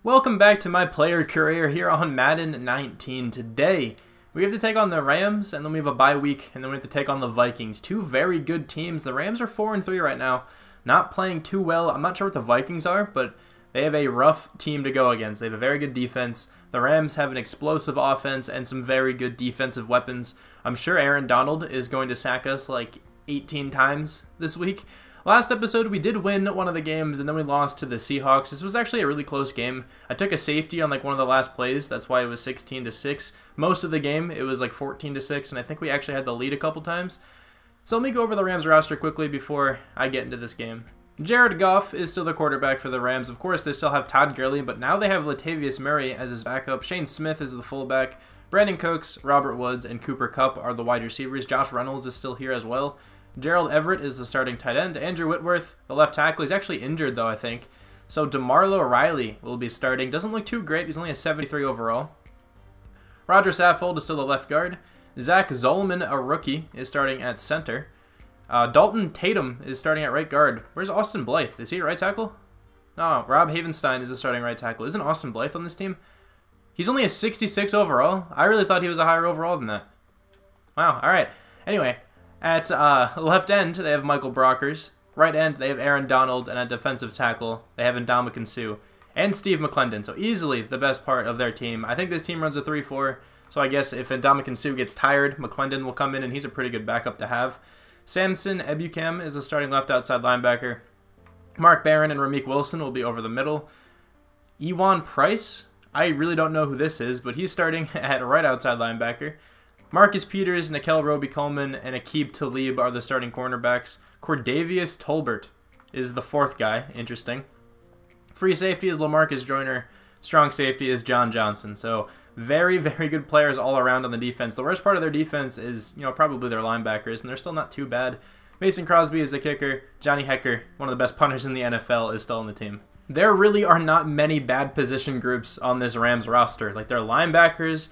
Welcome back to my player career here on Madden 19. Today, we have to take on the Rams, and then we have a bye week, and then we have to take on the Vikings. Two very good teams. The Rams are 4-3 right now, not playing too well. I'm not sure what the Vikings are, but they have a rough team to go against. They have a very good defense. The Rams have an explosive offense and some very good defensive weapons. I'm sure Aaron Donald is going to sack us like 18 times this week. Last episode, we did win one of the games, and then we lost to the Seahawks. This was actually a really close game. I took a safety on like one of the last plays. That's why it was 16-6. Most of the game, it was like 14-6, and I think we actually had the lead a couple times. So let me go over the Rams roster quickly before I get into this game. Jared Goff is still the quarterback for the Rams. Of course, they still have Todd Gurley, but now they have Latavius Murray as his backup. Shane Smith is the fullback. Brandon Cooks, Robert Woods, and Cooper Kupp are the wide receivers. Josh Reynolds is still here as well. Gerald Everett is the starting tight end. Andrew Whitworth, the left tackle. He's actually injured, though, I think. So DeMarlo Riley will be starting. Doesn't look too great. He's only a 73 overall. Roger Saffold is still the left guard. Zach Zolman, a rookie, is starting at center. Dalton Tatum is starting at right guard. Where's Austin Blythe? Is he a right tackle? No, Rob Havenstein is the starting right tackle. Isn't Austin Blythe on this team? He's only a 66 overall. I really thought he was a higher overall than that. Wow, all right. Anyway, at left end, they have Michael Brockers. Right end, they have Aaron Donald. And at defensive tackle, they have Ndamukong Suh and Steve McClendon. So easily the best part of their team. I think this team runs a 3-4. So I guess if Ndamukong Suh gets tired, McClendon will come in, and he's a pretty good backup to have. Samson Ebukam is a starting left outside linebacker. Mark Barron and Ramik Wilson will be over the middle. Ewan Price, I really don't know who this is, but he's starting at right outside linebacker. Marcus Peters, Nikel Roby-Coleman, and Aqib Talib are the starting cornerbacks. Cordavius Tolbert is the fourth guy. Interesting. Free safety is LaMarcus Joyner. Strong safety is John Johnson. So very, very good players all around on the defense. The worst part of their defense is, probably their linebackers, and they're still not too bad. Mason Crosby is the kicker. Johnny Hecker, one of the best punters in the NFL, is still on the team. There really are not many bad position groups on this Rams roster. Like, their linebackers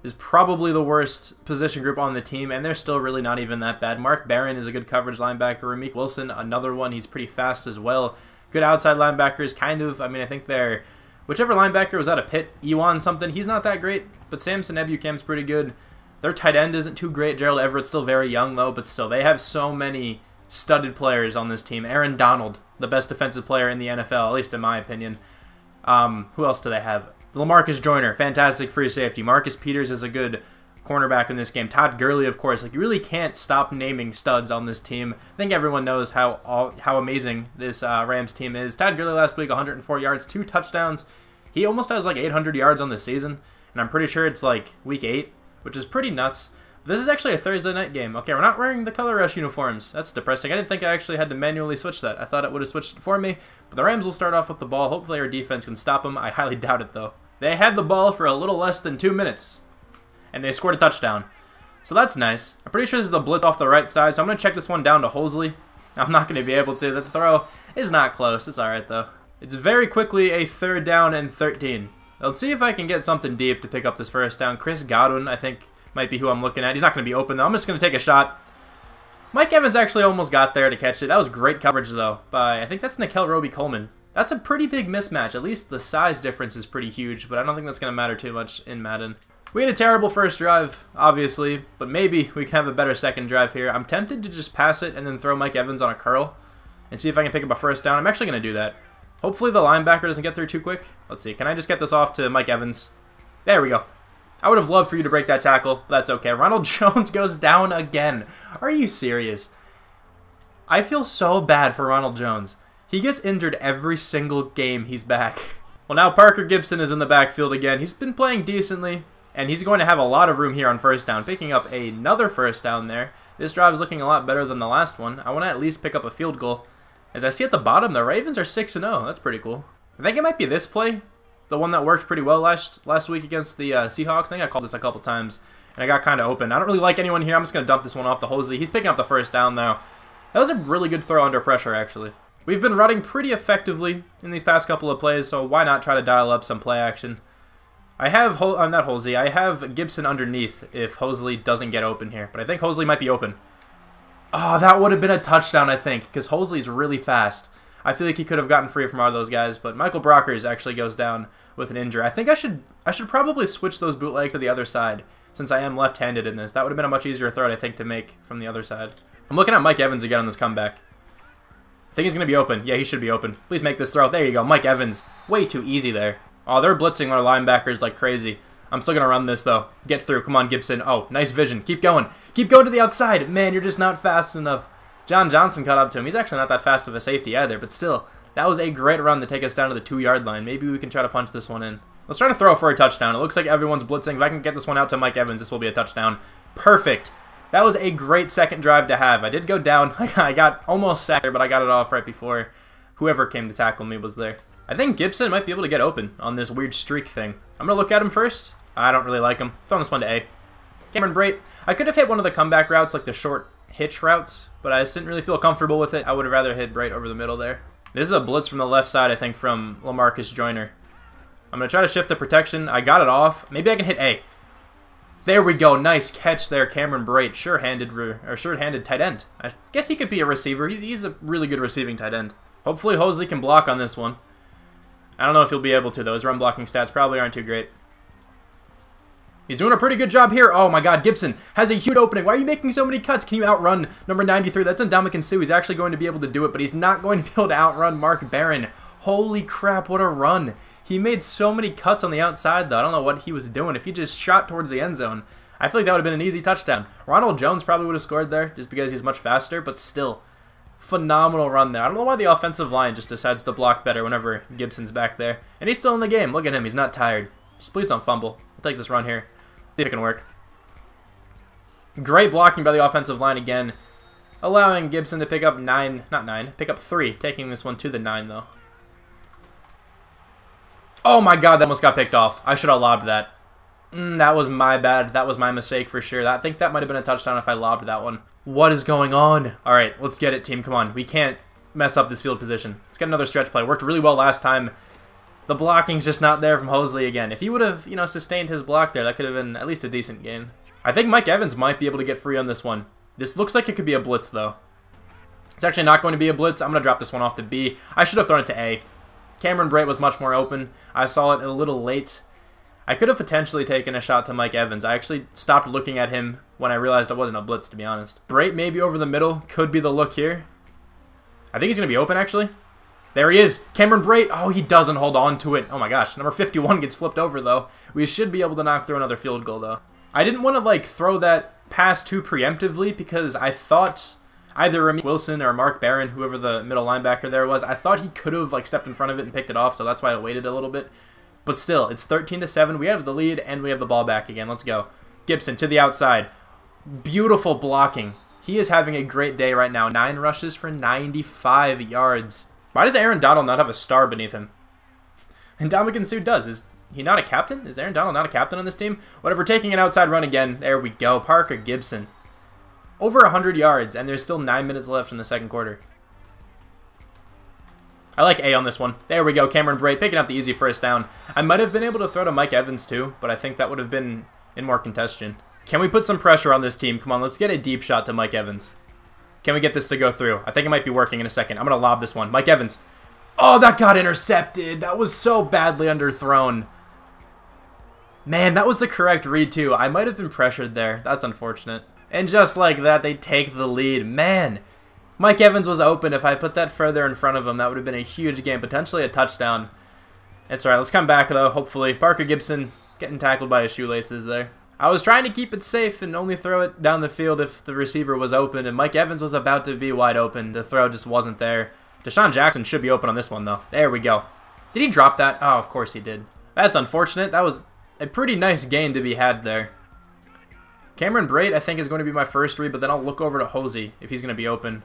is probably the worst position group on the team, and they're still really not even that bad. Mark Barron is a good coverage linebacker. Ramik Wilson, another one. He's pretty fast as well. Good outside linebackers, kind of. I mean, I think they're... Whichever linebacker was out of Pitt, Ewan something, he's not that great, but Samson Ebukam's pretty good. Their tight end isn't too great. Gerald Everett's still very young, though, but still, they have so many studded players on this team. Aaron Donald, the best defensive player in the NFL, at least in my opinion. Who else do they have? LaMarcus Joyner, fantastic free safety. Marcus Peters is a good cornerback in this game. Todd Gurley, of course. Like, you really can't stop naming studs on this team. I think everyone knows how amazing this Rams team is. Todd Gurley last week, 104 yards, 2 touchdowns. He almost has like 800 yards on the season, and I'm pretty sure it's like week 8, which is pretty nuts. But this is actually a Thursday night game. Okay, we're not wearing the Color Rush uniforms. That's depressing. I didn't think I actually had to manually switch that. I thought it would have switched it for me, but the Rams will start off with the ball. Hopefully our defense can stop them. I highly doubt it, though. They had the ball for a little less than 2 minutes, and they scored a touchdown. So that's nice. I'm pretty sure this is a blitz off the right side, so I'm going to check this one down to Holsley. I'm not going to be able to. The throw is not close. It's all right, though. It's very quickly a 3rd down and 13. Let's see if I can get something deep to pick up this first down. Chris Godwin, I think, might be who I'm looking at. He's not going to be open, though. I'm just going to take a shot. Mike Evans actually almost got there to catch it. That was great coverage, though, by, I think that's Nikel Roby-Coleman. That's a pretty big mismatch. At least the size difference is pretty huge, but I don't think that's going to matter too much in Madden. We had a terrible first drive, obviously, but maybe we can have a better second drive here. I'm tempted to just pass it and then throw Mike Evans on a curl and see if I can pick up a first down. I'm actually going to do that. Hopefully the linebacker doesn't get through too quick. Let's see. Can I just get this off to Mike Evans? There we go. I would have loved for you to break that tackle, but that's okay. Ronald Jones goes down again. Are you serious? I feel so bad for Ronald Jones. He gets injured every single game he's back. Well, now Parker Gibson is in the backfield again. He's been playing decently, and he's going to have a lot of room here on first down, picking up another first down there. This drive is looking a lot better than the last one. I want to at least pick up a field goal. As I see at the bottom, the Ravens are 6-0. That's pretty cool. I think it might be this play, the one that worked pretty well last week against the Seahawks. I think I called this a couple times, and I got kind of open. I don't really like anyone here. I'm just going to dump this one off to Holsley. He's picking up the first down, though. That was a really good throw under pressure, actually. We've been running pretty effectively in these past couple of plays, so why not try to dial up some play action? I have, not Holsley, I have Gibson underneath if Holsley doesn't get open here, but I think Holsley might be open. Oh, that would have been a touchdown, I think, because Hosley's really fast. I feel like he could have gotten free from all those guys, but Michael Brockers actually goes down with an injury. I think I should probably switch those bootlegs to the other side, since I am left-handed in this. That would have been a much easier throw, I think, to make from the other side. I'm looking at Mike Evans again on this comeback. I think he's going to be open. Yeah, he should be open. Please make this throw. There you go, Mike Evans. Way too easy there. Oh, they're blitzing our linebackers like crazy. I'm still going to run this, though. Get through. Come on, Gibson. Oh, nice vision. Keep going. Keep going to the outside. Man, you're just not fast enough. John Johnson caught up to him. He's actually not that fast of a safety either, but still, that was a great run to take us down to the 2-yard line. Maybe we can try to punch this one in. Let's try to throw for a touchdown. It looks like everyone's blitzing. If I can get this one out to Mike Evans, this will be a touchdown. Perfect. That was a great second drive to have. I did go down. I got almost sacked there, but I got it off right before whoever came to tackle me was there. I think Gibson might be able to get open on this weird streak thing. I'm going to look at him first. I don't really like him. Throwing this one to A. Cameron Brate. I could have hit one of the comeback routes, like the short hitch routes, but I just didn't really feel comfortable with it. I would have rather hit Brate over the middle there. This is a blitz from the left side, I think, from LaMarcus Joyner. I'm going to try to shift the protection. I got it off. Maybe I can hit A. There we go. Nice catch there, Cameron Brate. Sure-handed tight end. I guess he could be a receiver. He's a really good receiving tight end. Hopefully Hosley can block on this one. I don't know if he'll be able to, though. His run blocking stats probably aren't too great. He's doing a pretty good job here. Oh my god, Gibson has a huge opening. Why are you making so many cuts? Can you outrun number 93? That's Ndamukong Suh. He's actually going to be able to do it, but he's not going to be able to outrun Mark Barron. Holy crap, what a run. He made so many cuts on the outside, though. I don't know what he was doing. If he just shot towards the end zone, I feel like that would have been an easy touchdown. Ronald Jones probably would have scored there just because he's much faster, but still, phenomenal run there. I don't know why the offensive line just decides to block better whenever Gibson's back there. And he's still in the game. Look at him. He's not tired. Just please don't fumble. I'll take this run here. See if it can work. Great blocking by the offensive line again, allowing Gibson to pick up pick up 3, taking this one to the 9, though. Oh my god, that almost got picked off. I should have lobbed that. That was my bad. That was my mistake for sure. I think that might have been a touchdown if I lobbed that one. What is going on? All right, let's get it, team. Come on. We can't mess up this field position. Let's get another stretch play. Worked really well last time. The blocking's just not there from Hosley again. If he would have, sustained his block there, that could have been at least a decent gain. I think Mike Evans might be able to get free on this one. This looks like it could be a blitz, though. It's actually not going to be a blitz. I'm going to drop this one off to B. I should have thrown it to A. Cameron Brate was much more open. I saw it a little late. I could have potentially taken a shot to Mike Evans. I actually stopped looking at him when I realized it wasn't a blitz, to be honest. Brate maybe over the middle. Could be the look here. I think he's going to be open, actually. There he is. Cameron Brate. Oh, he doesn't hold on to it. Oh my gosh. Number 51 gets flipped over, though. We should be able to knock through another field goal, though. I didn't want to, throw that pass too preemptively because I thought either Ramik Wilson or Mark Barron, whoever the middle linebacker there was, I thought he could have, stepped in front of it and picked it off, so that's why I waited a little bit. But still, it's 13-7. We have the lead, and we have the ball back again. Let's go. Gibson to the outside. Beautiful blocking. He is having a great day right now. 9 rushes for 95 yards. Why does Aaron Donald not have a star beneath him? And Ndamukong Suh does. Is he not a captain? Is Aaron Donald not a captain on this team? Whatever, taking an outside run again. There we go. Parker Gibson. Over 100 yards, and there's still 9 minutes left in the second quarter. I like A on this one. There we go. Cameron Brate picking up the easy first down. I might have been able to throw to Mike Evans too, but I think that would have been in more contention. Can we put some pressure on this team? Come on, let's get a deep shot to Mike Evans. Can we get this to go through? I think it might be working in a second. I'm going to lob this one. Mike Evans. Oh, that got intercepted. That was so badly underthrown. Man, that was the correct read too. I might have been pressured there. That's unfortunate. And just like that, they take the lead. Man, Mike Evans was open. If I put that further in front of him, that would have been a huge game, potentially a touchdown. It's alright. Let's come back, though, hopefully. Parker Gibson getting tackled by his shoelaces there. I was trying to keep it safe and only throw it down the field if the receiver was open, and Mike Evans was about to be wide open. The throw just wasn't there. Deshaun Jackson should be open on this one, though. There we go. Did he drop that? Oh, of course he did. That's unfortunate. That was a pretty nice gain to be had there. Cameron Brate, I think, is going to be my first read, but then I'll look over to Hosley if he's going to be open.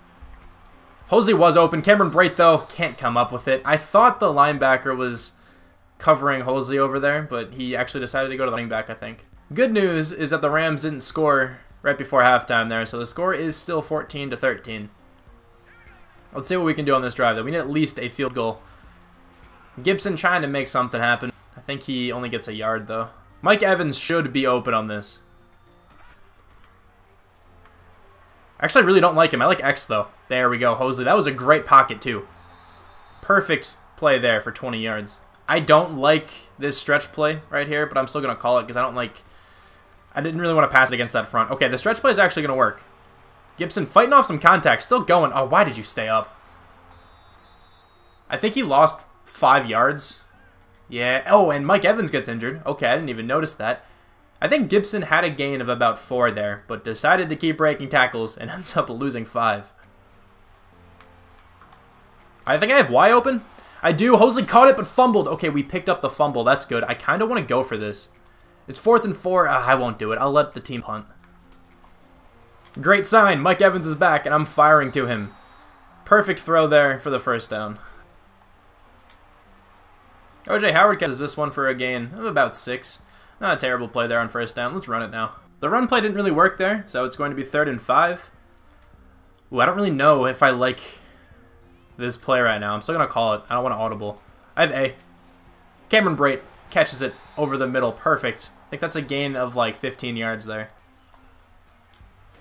Hosley was open. Cameron Brate, though, can't come up with it. I thought the linebacker was covering Hosley over there, but he actually decided to go to the running back, I think. Good news is that the Rams didn't score right before halftime there, so the score is still 14-13. Let's see what we can do on this drive, though. We need at least a field goal. Gibson trying to make something happen. I think he only gets a yard, though. Mike Evans should be open on this. Actually, I really don't like him. I like X, though. There we go, Hosley. That was a great pocket, too. Perfect play there for 20 yards. I don't like this stretch play right here, but I'm still going to call it because I didn't really want to pass it against that front. Okay, the stretch play is actually going to work. Gibson fighting off some contact. Still going. Oh, why did you stay up? I think he lost 5 yards. Yeah. Oh, and Mike Evans gets injured. Okay, I didn't even notice that. I think Gibson had a gain of about 4 there, but decided to keep breaking tackles and ends up losing 5. I think I have Y open. I do. Hosley caught it but fumbled. Okay, we picked up the fumble. That's good. I kind of want to go for this. It's 4th and 4. I won't do it. I'll let the team punt. Great sign. Mike Evans is back, and I'm firing to him. Perfect throw there for the first down. O.J. Howard catches this one for a gain of about 6. Not a terrible play there on first down. Let's run it now. The run play didn't really work there, so it's going to be 3rd and 5. Ooh, I don't really know if I like this play right now. I'm still going to call it. I don't want to audible. I have A. Cameron Brate catches it over the middle. Perfect. I think that's a gain of like 15 yards there.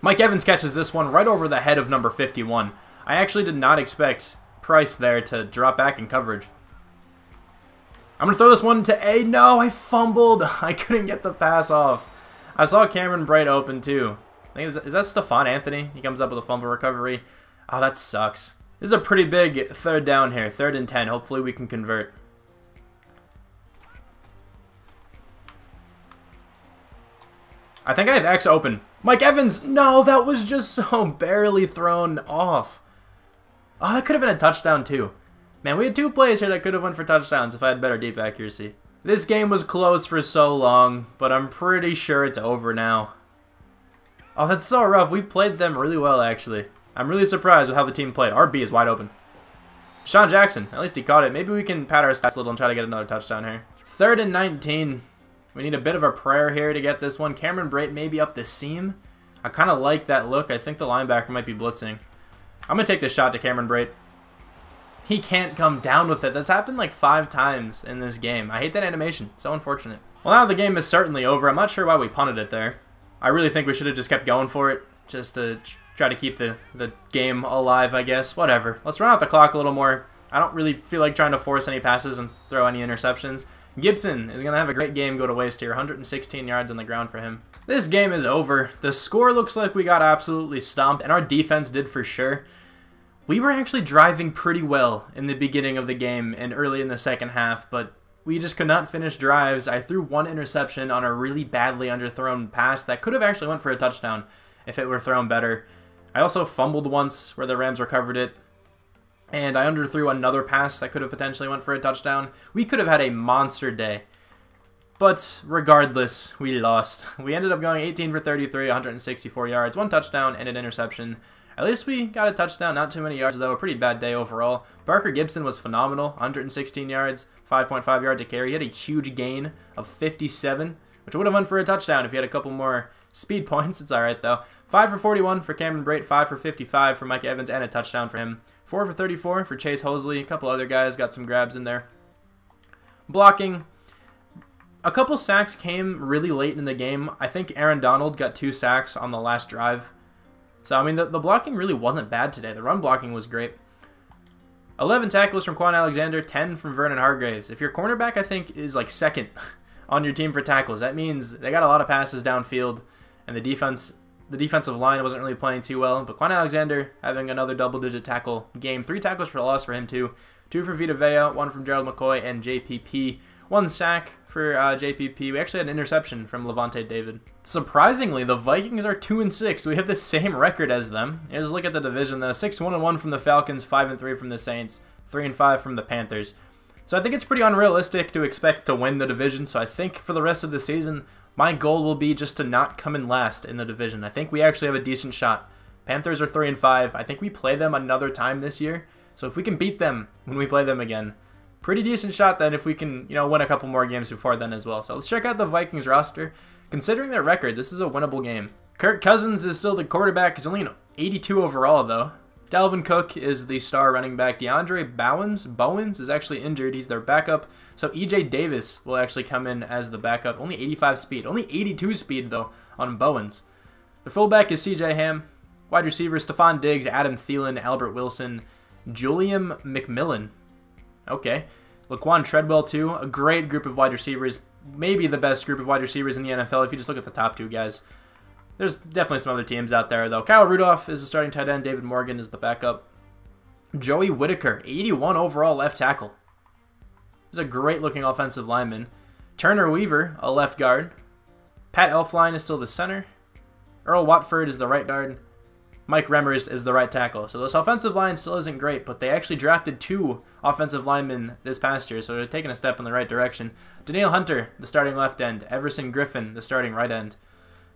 Mike Evans catches this one right over the head of number 51. I actually did not expect Price there to drop back in coverage. I'm going to throw this one to A. No, I fumbled. I couldn't get the pass off. I saw Cameron Brate open too. I think, is that Stephon Anthony? He comes up with a fumble recovery. Oh, that sucks. This is a pretty big 3rd down here. 3rd and 10. Hopefully we can convert. I think I have X open. Mike Evans! No, that was just so barely thrown off. Oh, that could have been a touchdown too. Man, we had 2 plays here that could have went for touchdowns if I had better deep accuracy. This game was close for so long, but I'm pretty sure it's over now. Oh, that's so rough. We played them really well, actually. I'm really surprised with how the team played. RB is wide open. Sean Jackson. At least he caught it. Maybe we can pad our stats a little and try to get another touchdown here. 3rd and 19. We need a bit of a prayer here to get this one. Cameron Brate maybe up the seam. I kind of like that look. I think the linebacker might be blitzing. I'm going to take this shot to Cameron Brate. He can't come down with it. That's happened like 5 times in this game. I hate that animation. So unfortunate. Well, now the game is certainly over. I'm not sure why we punted it there. I really think we should have just kept going for it. Just to try to keep the game alive, I guess. Whatever. Let's run out the clock a little more. I don't really feel like trying to force any passes and throw any interceptions. Gibson is going to have a great game go to waste here. 116 yards on the ground for him. This game is over. The score looks like we got absolutely stomped, and our defense did for sure. We were actually driving pretty well in the beginning of the game and early in the second half, but we just could not finish drives. I threw 1 interception on a really badly underthrown pass that could have actually went for a touchdown if it were thrown better. I also fumbled once where the Rams recovered it. And I underthrew another pass that could have potentially went for a touchdown. We could have had a monster day. But regardless, we lost. We ended up going 18 for 33, 164 yards, 1 touchdown, and an interception. At least we got a touchdown, not too many yards though. A pretty bad day overall. Parker Gibson was phenomenal, 116 yards, 5.5 yards a carry. He had a huge gain of 57, which would have went for a touchdown if he had a couple more speed points. It's alright though. 5 for 41 for Cameron Brate, 5 for 55 for Mike Evans, and a touchdown for him. 4 for 34 for Chase Hosley. A couple other guys got some grabs in there. Blocking. A couple sacks came really late in the game. I think Aaron Donald got 2 sacks on the last drive. So, I mean, the blocking really wasn't bad today. The run blocking was great. 11 tackles from Quan Alexander, 10 from Vernon Hargraves. If your cornerback, I think, is like 2nd on your team for tackles, that means they got a lot of passes downfield, and the defensive line wasn't really playing too well. But Quan Alexander having another double-digit tackle game. 3 tackles for loss for him, too. 2 for Vita Vea, 1 from Gerald McCoy, and JPP. 1 sack for JPP. We actually had an interception from Levante David. Surprisingly, the Vikings are 2-6. We have the same record as them. Here's a look at the division, though. 6-1-1 from the Falcons, 5-3 from the Saints, 3-5 from the Panthers. So I think it's pretty unrealistic to expect to win the division. So I think for the rest of the season, my goal will be just to not come in last in the division. I think we actually have a decent shot. Panthers are 3-5. I think we play them another time this year. So if we can beat them when we play them again, pretty decent shot then if we can, win a couple more games before then as well. So let's check out the Vikings roster. Considering their record, this is a winnable game. Kirk Cousins is still the quarterback. He's only an 82 overall, though. Dalvin Cook is the star running back. DeAndre Bowens is actually injured. He's their backup. So EJ Davis will actually come in as the backup. Only 85 speed. Only 82 speed, though, on Bowens. The fullback is CJ Ham. Wide receivers, Stephon Diggs, Adam Thielen, Albert Wilson, Julian McMillan. Okay. Laquan Treadwell, too. A great group of wide receivers. Maybe the best group of wide receivers in the NFL if you just look at the top two guys. There's definitely some other teams out there, though. Kyle Rudolph is the starting tight end. David Morgan is the backup. Joey Whitaker, 81 overall left tackle. He's a great-looking offensive lineman. Turner Weaver, a left guard. Pat Elflein is still the center. Earl Watford is the right guard. Mike Remmers is the right tackle. So this offensive line still isn't great, but they actually drafted 2 offensive linemen this past year, so they're taking a step in the right direction. Danielle Hunter, the starting left end. Everson Griffin, the starting right end.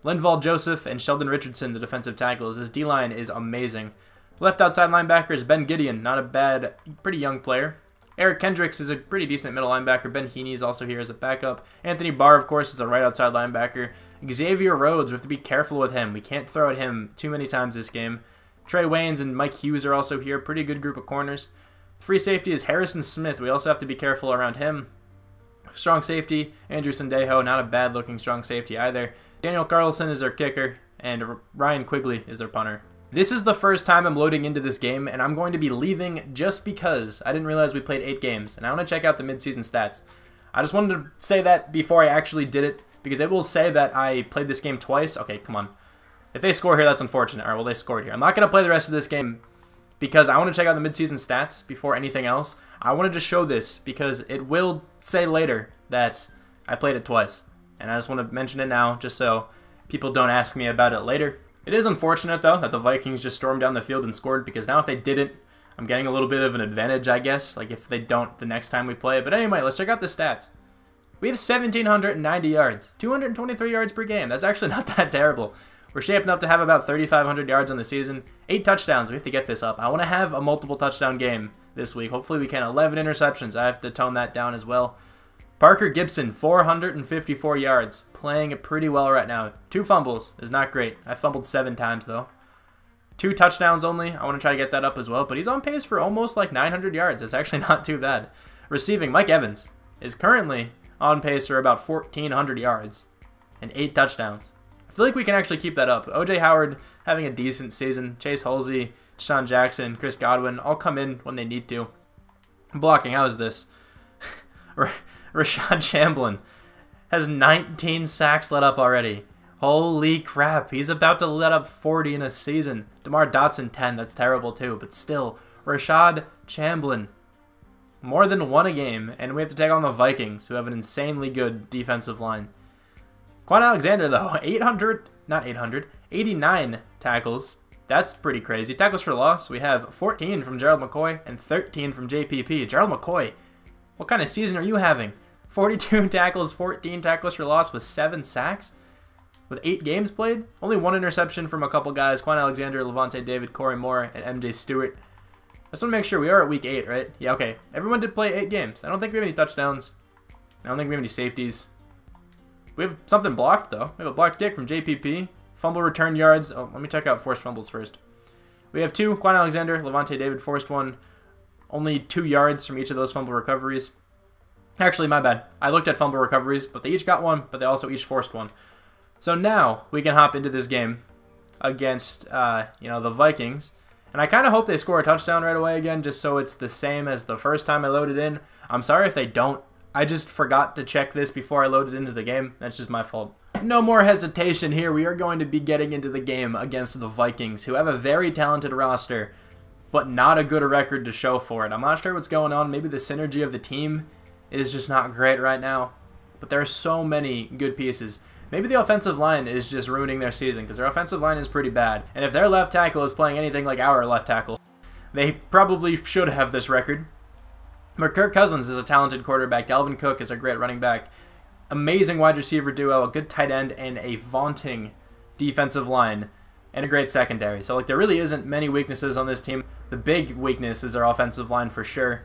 Linval Joseph and Sheldon Richardson, the defensive tackles. This D-line is amazing. Left outside linebacker is Ben Gideon, not a bad, pretty young player. Eric Kendricks is a pretty decent middle linebacker. Ben Heaney is also here as a backup. Anthony Barr, of course, is a right outside linebacker. Xavier Rhodes, we have to be careful with him. We can't throw at him too many times this game. Trey Waynes and Mike Hughes are also here. Pretty good group of corners. Free safety is Harrison Smith. We also have to be careful around him. Strong safety, Andrew Sendejo, not a bad-looking strong safety either. Daniel Carlson is our kicker, and Ryan Quigley is their punter. This is the first time I'm loading into this game, and I'm going to be leaving just because I didn't realize we played 8 games, and I want to check out the midseason stats. I just wanted to say that before I actually did it, because it will say that I played this game twice. Okay, come on. If they score here, that's unfortunate. All right, well, they scored here. I'm not going to play the rest of this game because I want to check out the midseason stats before anything else. I wanted to show this because it will say later that I played it twice, and I just want to mention it now just so people don't ask me about it later. It is unfortunate, though, that the Vikings just stormed down the field and scored, because now if they didn't, I'm getting a little bit of an advantage, I guess, like if they don't the next time we play. But anyway, let's check out the stats. We have 1,790 yards, 223 yards per game. That's actually not that terrible. We're shaping up to have about 3,500 yards on the season. 8 touchdowns. We have to get this up. I want to have a multiple touchdown game this week. Hopefully we can. 11 interceptions. I have to tone that down as well. Parker Gibson, 454 yards, playing pretty well right now. 2 fumbles is not great. I fumbled 7 times, though. 2 touchdowns only. I want to try to get that up as well, but he's on pace for almost like 900 yards. That's actually not too bad. Receiving, Mike Evans is currently on pace for about 1,400 yards and 8 touchdowns. I feel like we can actually keep that up. O.J. Howard having a decent season. Chase Halsey, Deshaun Jackson, Chris Godwin all come in when they need to. Blocking, how is this? Rashad Chamberlain has 19 sacks let up already. Holy crap, he's about to let up 40 in a season. DeMar Dotson 10, that's terrible too, but still. Rashad Chamberlain, more than 1 a game, and we have to take on the Vikings, who have an insanely good defensive line. Quan Alexander, though, 89 tackles. That's pretty crazy. Tackles for loss, we have 14 from Gerald McCoy and 13 from JPP. Gerald McCoy, what kind of season are you having? 42 tackles, 14 tackles for loss with 7 sacks? With 8 games played? Only 1 interception from a couple guys. Quan Alexander, Levante David, Corey Moore, and MJ Stewart. I just want to make sure we are at week 8, right? Yeah, okay. Everyone did play 8 games. I don't think we have any touchdowns. I don't think we have any safeties. We have something blocked, though. We have a blocked kick from JPP. Fumble return yards. Oh, let me check out forced fumbles first. We have 2. Quan Alexander, Levante David forced 1. Only 2 yards from each of those fumble recoveries. Actually, my bad. I looked at fumble recoveries, but they each got 1, but they also each forced 1. So now we can hop into this game against, the Vikings. And I kind of hope they score a touchdown right away again, just so it's the same as the first time I loaded in. I'm sorry if they don't. I just forgot to check this before I loaded into the game. That's just my fault. No more hesitation here. We are going to be getting into the game against the Vikings, who have a very talented roster, but not a good record to show for it. I'm not sure what's going on. Maybe the synergy of the team is just not great right now, but there are so many good pieces. Maybe the offensive line is just ruining their season, because their offensive line is pretty bad. And if their left tackle is playing anything like our left tackle, they probably should have this record. But Kirk Cousins is a talented quarterback. Dalvin Cook is a great running back. Amazing wide receiver duo, a good tight end, and a vaunting defensive line, and a great secondary. So there really isn't many weaknesses on this team. The big weakness is their offensive line for sure.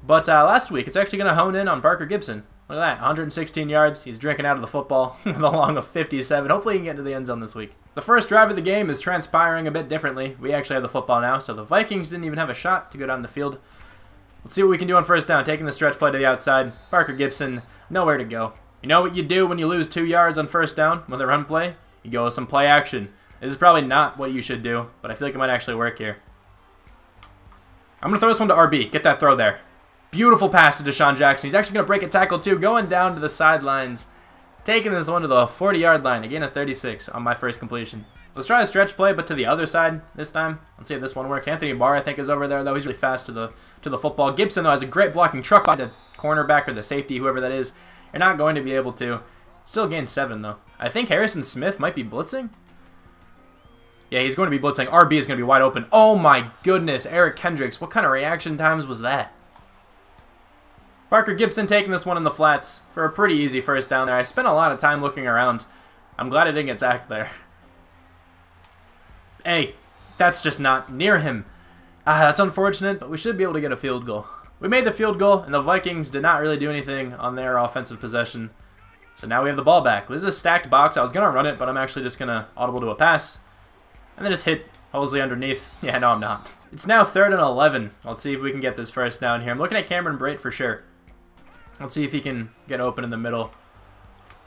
But last week, it's actually going to hone in on Parker Gibson. Look at that, 116 yards. He's drinking out of the football with a long of 57. Hopefully he can get to the end zone this week. The first drive of the game is transpiring a bit differently. We actually have the football now, so the Vikings didn't even have a shot to go down the field. Let's see what we can do on first down. Taking the stretch play to the outside. Parker Gibson, nowhere to go. You know what you do when you lose 2 yards on first down with a run play? You go with some play action. This is probably not what you should do, but I feel like it might actually work here. I'm going to throw this one to RB. Get that throw there. Beautiful pass to Deshaun Jackson. He's actually going to break a tackle too, going down to the sidelines. Taking this one to the 40-yard line. Again, a 36 on my first completion. Let's try a stretch play, but to the other side this time. Let's see if this one works. Anthony Barr, I think, is over there, though. He's really fast to the football. Gibson, though, has a great blocking truck by the cornerback or the safety, whoever that is. You're not going to be able to. Still gain 7, though. I think Harrison Smith might be blitzing. Yeah, he's going to be blitzing. RB is going to be wide open. Oh, my goodness. Eric Kendricks. What kind of reaction times was that? Parker Gibson taking this one in the flats for a pretty easy first down there. I spent a lot of time looking around. I'm glad I didn't get sacked there. Hey, that's just not near him. That's unfortunate, but we should be able to get a field goal. We made the field goal, and the Vikings did not really do anything on their offensive possession. So now we have the ball back. This is a stacked box. I was going to run it, but I'm actually just going to audible to a pass. And then just hit Hosley underneath. Yeah, no, I'm not. It's now 3rd and 11. Let's see if we can get this first down here. I'm looking at Cameron Brate for sure. Let's see if he can get open in the middle.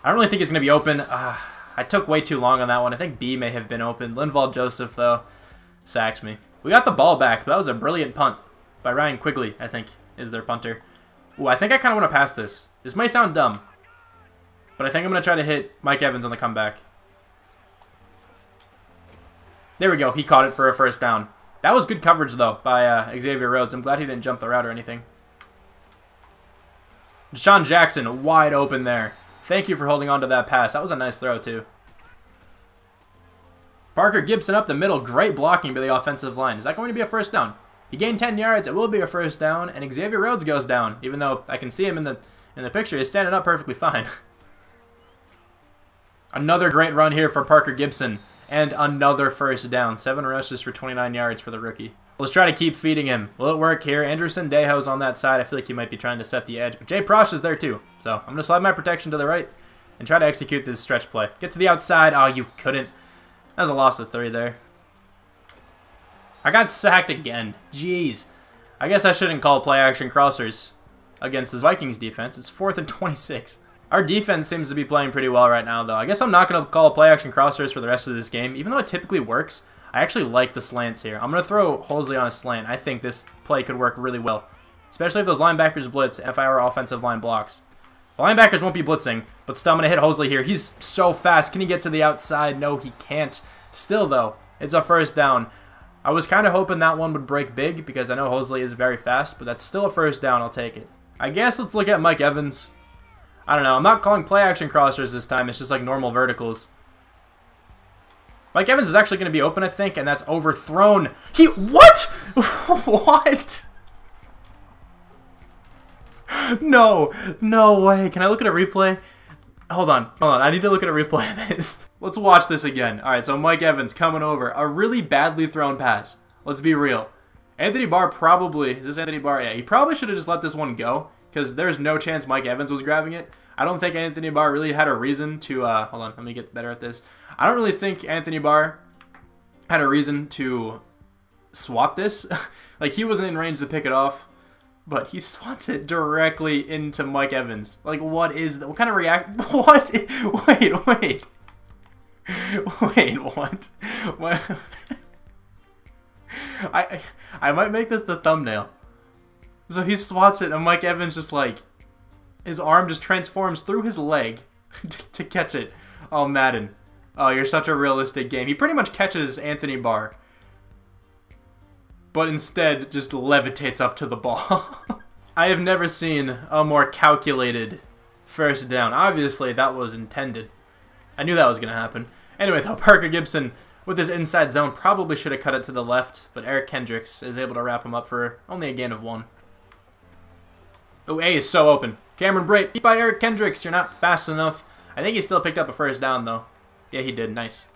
I don't really think he's going to be open. I took way too long on that one. I think B may have been open. Linval Joseph, though, sacks me. We got the ball back. That was a brilliant punt by Ryan Quigley, I think, is their punter. Ooh, I think I kind of want to pass this. This might sound dumb, but I think I'm going to try to hit Mike Evans on the comeback. There we go. He caught it for a first down. That was good coverage, though, by Xavier Rhodes. I'm glad he didn't jump the route or anything. Deshaun Jackson, wide open there. Thank you for holding on to that pass. That was a nice throw, too. Parker Gibson up the middle. Great blocking by the offensive line. Is that going to be a first down? He gained 10 yards. It will be a first down. And Xavier Rhodes goes down. Even though I can see him in the picture. He's standing up perfectly fine. Another great run here for Parker Gibson. And another first down. 7 rushes for 29 yards for the rookie. Let's try to keep feeding him. Will it work here? Anderson Dejo's on that side. I feel like he might be trying to set the edge. But Jay Prosh is there too. So I'm going to slide my protection to the right and try to execute this stretch play. Get to the outside. Oh, you couldn't. That was a loss of 3 there. I got sacked again. Jeez. I guess I shouldn't call play action crossers against this Vikings defense. It's 4th and 26. Our defense seems to be playing pretty well right now, though. I guess I'm not going to call play action crossers for the rest of this game. Even though it typically works, I actually like the slants here. I'm going to throw Hosley on a slant. I think this play could work really well, especially if those linebackers blitz and if our offensive line blocks. The linebackers won't be blitzing, but still I'm going to hit Hosley here. He's so fast. Can he get to the outside? No, he can't. Still, though, it's a first down. I was kind of hoping that one would break big because I know Hosley is very fast, but that's still a first down. I'll take it. I guess let's look at Mike Evans. I don't know. I'm not calling play action crossers this time. It's just like normal verticals. Mike Evans is actually going to be open, I think, and that's overthrown. What? What? No. No way. Can I look at a replay? Hold on. I need to look at a replay of this. Let's watch this again. All right, so Mike Evans coming over. A really badly thrown pass. Let's be real. Anthony Barr probably... Is this Anthony Barr? Yeah, he probably should have just let this one go because there's no chance Mike Evans was grabbing it. I don't think Anthony Barr really had a reason to... hold on. Let me get better at this. I don't really think Anthony Barr had a reason to swat this. Like, he wasn't in range to pick it off. But he swats it directly into Mike Evans. Like, what is that? What kind of react? What? Wait, what? What? I might make this the thumbnail. So he swats it, and Mike Evans just, like, his arm just transforms through his leg to catch it. Oh, Madden. Oh, you're such a realistic game. He pretty much catches Anthony Barr, but instead just levitates up to the ball. I have never seen a more calculated first down. Obviously, that was intended. I knew that was going to happen. Anyway, though, Parker Gibson with his inside zone probably should have cut it to the left, but Eric Kendricks is able to wrap him up for only a gain of 1. Oh, A is so open. Cameron Brate beat by Eric Kendricks. You're not fast enough. I think he still picked up a first down, though. Yeah, he did. Nice.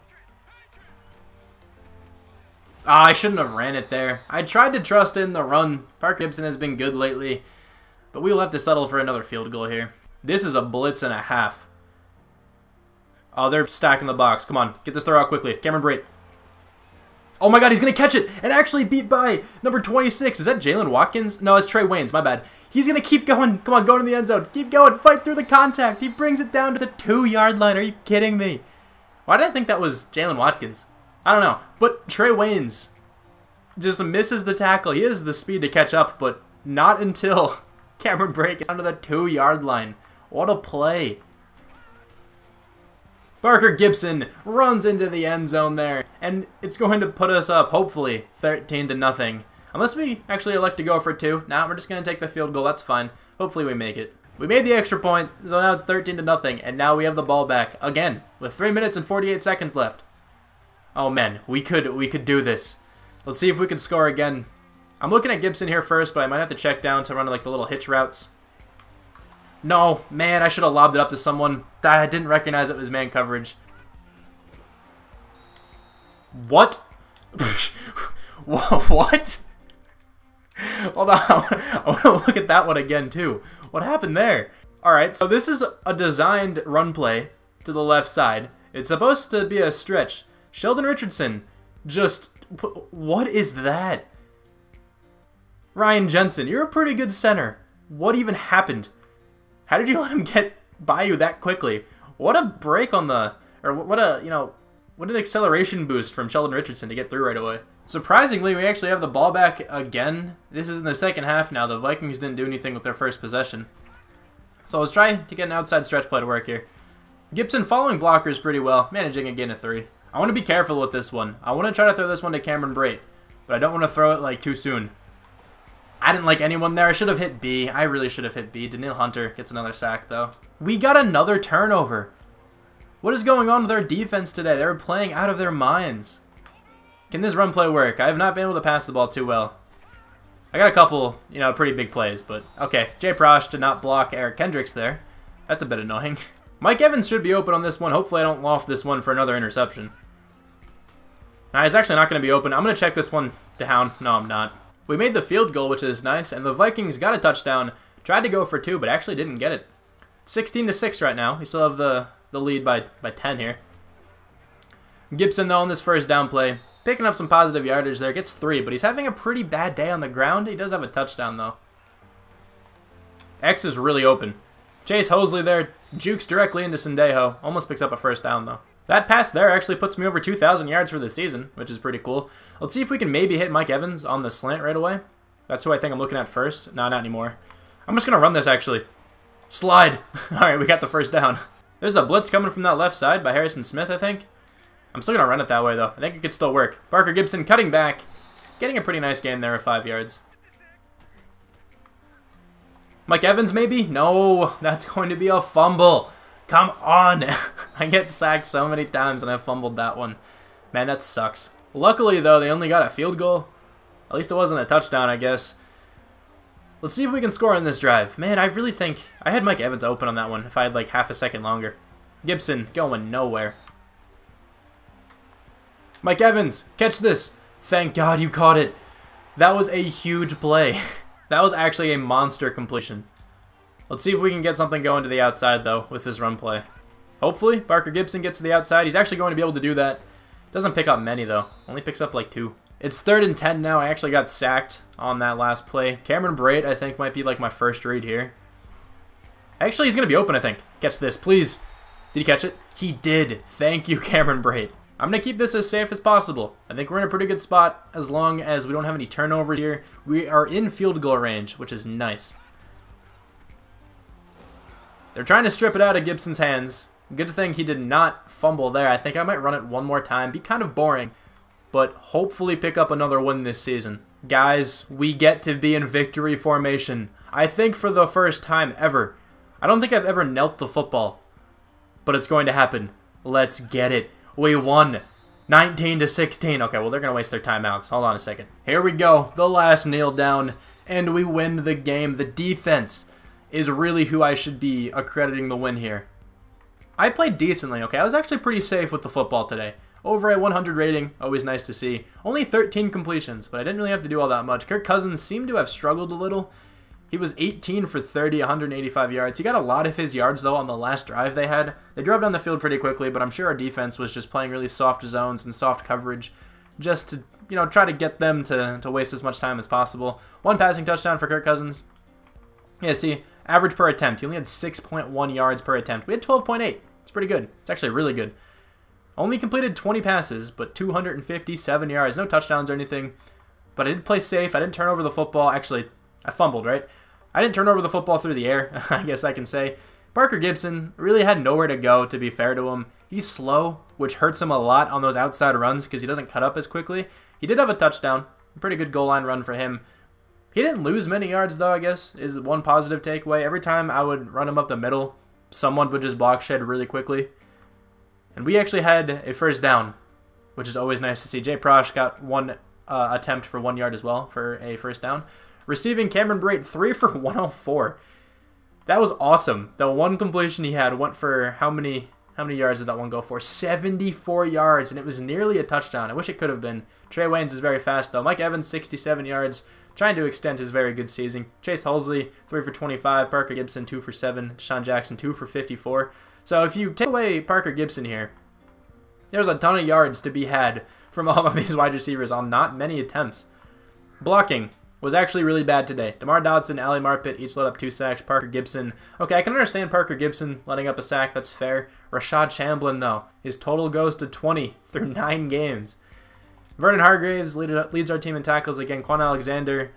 I shouldn't have ran it there. I tried to trust in the run. Parker Gibson has been good lately, but we will have to settle for another field goal here. This is a blitz and a half. Oh, they're stacking the box. Come on, get this throw out quickly. Cameron Brate. Oh my god, he's going to catch it and actually beat by number 26. Is that Jalen Watkins? No, it's Trey Waynes. My bad. He's going to keep going. Come on, go to the end zone. Keep going. Fight through the contact. He brings it down to the 2-yard line. Are you kidding me? Why did I think that was Jalen Watkins? I don't know. But Trey Waynes just misses the tackle. He has the speed to catch up, but not until Cameron Brate gets down to the 2-yard line. What a play. Parker Gibson runs into the end zone there, and it's going to put us up, hopefully, 13-0. Unless we actually elect to go for 2. Nah, we're just going to take the field goal. That's fine. Hopefully we make it. We made the extra point, so now it's 13-0, and now we have the ball back again with 3 minutes and 48 seconds left. Oh man, we could do this. Let's see if we can score again. I'm looking at Gibson here first, but I might have to check down to run like the little hitch routes. No, man, I should have lobbed it up to someone. I didn't recognize it was man coverage. What? What? Hold on, I want to look at that one again too. What happened there? Alright, so this is a designed run play to the left side. It's supposed to be a stretch. Sheldon Richardson, just, what is that? Ryan Jensen, you're a pretty good center. What even happened? How did you let him get by you that quickly? What a break on the, or what a, you know, what an acceleration boost from Sheldon Richardson to get through right away. Surprisingly, we actually have the ball back again. This is in the second half now. The Vikings didn't do anything with their first possession. So let's try to get an outside stretch play to work here. Gibson following blockers pretty well, managing a gain of 3. I want to be careful with this one. I want to try to throw this one to Cameron Brate, but I don't want to throw it like too soon. I didn't like anyone there. I should have hit B. I really should have hit B. Daniil Hunter gets another sack, though. We got another turnover. What is going on with our defense today? They're playing out of their minds. Can this run play work? I have not been able to pass the ball too well. I got a couple, you know, pretty big plays, but okay. Jay Prosh did not block Eric Kendricks there. That's a bit annoying. Mike Evans should be open on this one. Hopefully I don't loft this one for another interception. Nah, he's actually not going to be open. I'm going to check this one down. No, I'm not. We made the field goal, which is nice, and the Vikings got a touchdown. Tried to go for 2, but actually didn't get it. 16-6 right now. We still have the lead by 10 here. Gibson, though, on this first down play, picking up some positive yardage there. Gets 3, but he's having a pretty bad day on the ground. He does have a touchdown, though. X is really open. Chase Hosley there jukes directly into Sendejo. Almost picks up a first down, though. That pass there actually puts me over 2,000 yards for the season, which is pretty cool. Let's see if we can maybe hit Mike Evans on the slant right away. That's who I think I'm looking at first. No, not anymore. I'm just going to run this, actually. Slide. All right, we got the first down. There's a blitz coming from that left side by Harrison Smith, I think. I'm still going to run it that way, though. I think it could still work. Parker Gibson cutting back. Getting a pretty nice gain there of 5 yards. Mike Evans, maybe? No, that's going to be a fumble. Come on. I get sacked so many times and I fumbled that one. Man, that sucks. Luckily, though, they only got a field goal. At least it wasn't a touchdown, I guess. Let's see if we can score on this drive. Man, I really think I had Mike Evans open on that one if I had like half a second longer. Gibson going nowhere. Mike Evans, catch this. Thank God you caught it. That was a huge play. That was actually a monster completion. Let's see if we can get something going to the outside, though, with this run play. Hopefully, Parker Gibson gets to the outside. He's actually going to be able to do that. Doesn't pick up many, though. Only picks up like 2. It's 3rd and 10 now. I actually got sacked on that last play. Cameron Brate, I think, might be like my first read here. Actually, he's going to be open, I think. Catch this, please. Did he catch it? He did. Thank you, Cameron Brate. I'm going to keep this as safe as possible. I think we're in a pretty good spot as long as we don't have any turnovers here. We are in field goal range, which is nice. They're trying to strip it out of Gibson's hands. Good thing he did not fumble there. I think I might run it one more time. Be kind of boring, but hopefully pick up another win this season. Guys, we get to be in victory formation. I think for the first time ever. I don't think I've ever knelt the football, but it's going to happen. Let's get it. We won 19-16. Okay, well, they're going to waste their timeouts. Hold on a second. Here we go. The last kneel down, and we win the game. The defense is really who I should be accrediting the win here. I played decently, okay? I was actually pretty safe with the football today. Over a 100 rating, always nice to see. Only 13 completions, but I didn't really have to do all that much. Kirk Cousins seemed to have struggled a little. He was 18 for 30, 185 yards. He got a lot of his yards, though, on the last drive they had. They drove down the field pretty quickly, but I'm sure our defense was just playing really soft zones and soft coverage just to, you know, try to get them to waste as much time as possible. 1 passing touchdown for Kirk Cousins. Yeah, see, average per attempt. He only had 6.1 yards per attempt. We had 12.8. It's pretty good. It's actually really good. Only completed 20 passes, but 257 yards. No touchdowns or anything. But I did play safe. I didn't turn over the football. Actually, I fumbled, right? I didn't turn over the football through the air, I guess I can say. Parker Gibson really had nowhere to go, to be fair to him. He's slow, which hurts him a lot on those outside runs because he doesn't cut up as quickly. He did have a touchdown. A pretty good goal line run for him. He didn't lose many yards, though, I guess, is one positive takeaway. Every time I would run him up the middle, someone would just block shed really quickly. And we actually had a first down, which is always nice to see. Jay Prosh got one attempt for 1 yard as well for a first down. Receiving, Cameron Brate, 3 for 104. That was awesome. The one completion he had went for how many yards did that one go for? 74 yards, and it was nearly a touchdown. I wish it could have been. Trey Waynes is very fast, though. Mike Evans, 67 yards, trying to extend his very good season. Chase Hulsley, 3 for 25. Parker Gibson, 2 for 7. Deshaun Jackson, 2 for 54. So if you take away Parker Gibson here, there's a ton of yards to be had from all of these wide receivers on not many attempts. Blocking was actually really bad today. DeMar Dodson, Ali Marpet each let up 2 sacks. Parker Gibson. Okay, I can understand Parker Gibson letting up a sack. That's fair. Rashad Chamblin, though. His total goes to 20 through 9 games. Vernon Hargraves leads our team in tackles. Again, Quan Alexander,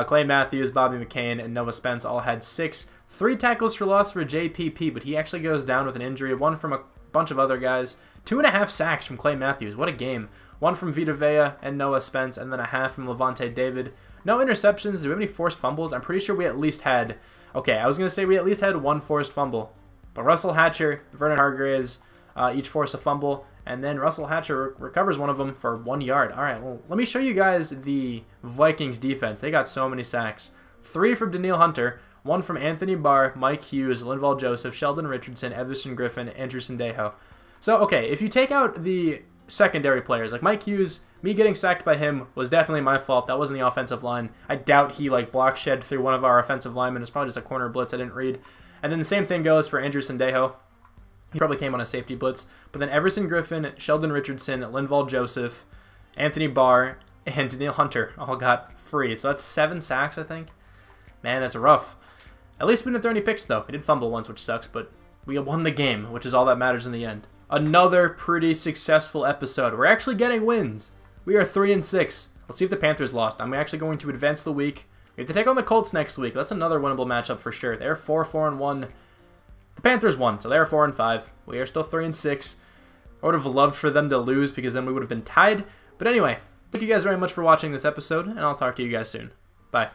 Clay Matthews, Bobby McCain, and Noah Spence all had 6. 3 tackles for loss for JPP, but he actually goes down with an injury. 1 from a bunch of other guys. 2.5 sacks from Clay Matthews. What a game. 1 from Vita Vea and Noah Spence, and then a half from Levante David. No interceptions. Do we have any forced fumbles? I'm pretty sure we at least had... Okay, I was going to say we at least had 1 forced fumble. But Russell Hatcher, Vernon Hargraves each force a fumble, and then Russell Hatcher recovers one of them for 1 yard. All right, well, let me show you guys the Vikings defense. They got so many sacks. 3 from Daniil Hunter, 1 from Anthony Barr, Mike Hughes, Linval Joseph, Sheldon Richardson, Everson Griffin, Andrew Sendejo. So, okay, if you take out the secondary players, like Mike Hughes, me getting sacked by him was definitely my fault. That wasn't the offensive line. I doubt he block shed through one of our offensive linemen. It's probably just a corner blitz I didn't read. And then the same thing goes for Andrew Sendejo. He probably came on a safety blitz. But then Everson Griffin, Sheldon Richardson, Linval Joseph, Anthony Barr, and Daniil Hunter all got free. So that's 7 sacks, I think. Man, that's rough. At least we didn't throw any picks, though. We did fumble once, which sucks, but we won the game, which is all that matters in the end. Another pretty successful episode. We're actually getting wins. We are 3-6. Let's see if the Panthers lost. I'm actually going to advance the week. We have to take on the Colts next week. That's another winnable matchup for sure. They're 4-4-1. The Panthers won, so they're 4-5. We are still 3-6. I would have loved for them to lose because then we would have been tied. But anyway, thank you guys very much for watching this episode, and I'll talk to you guys soon.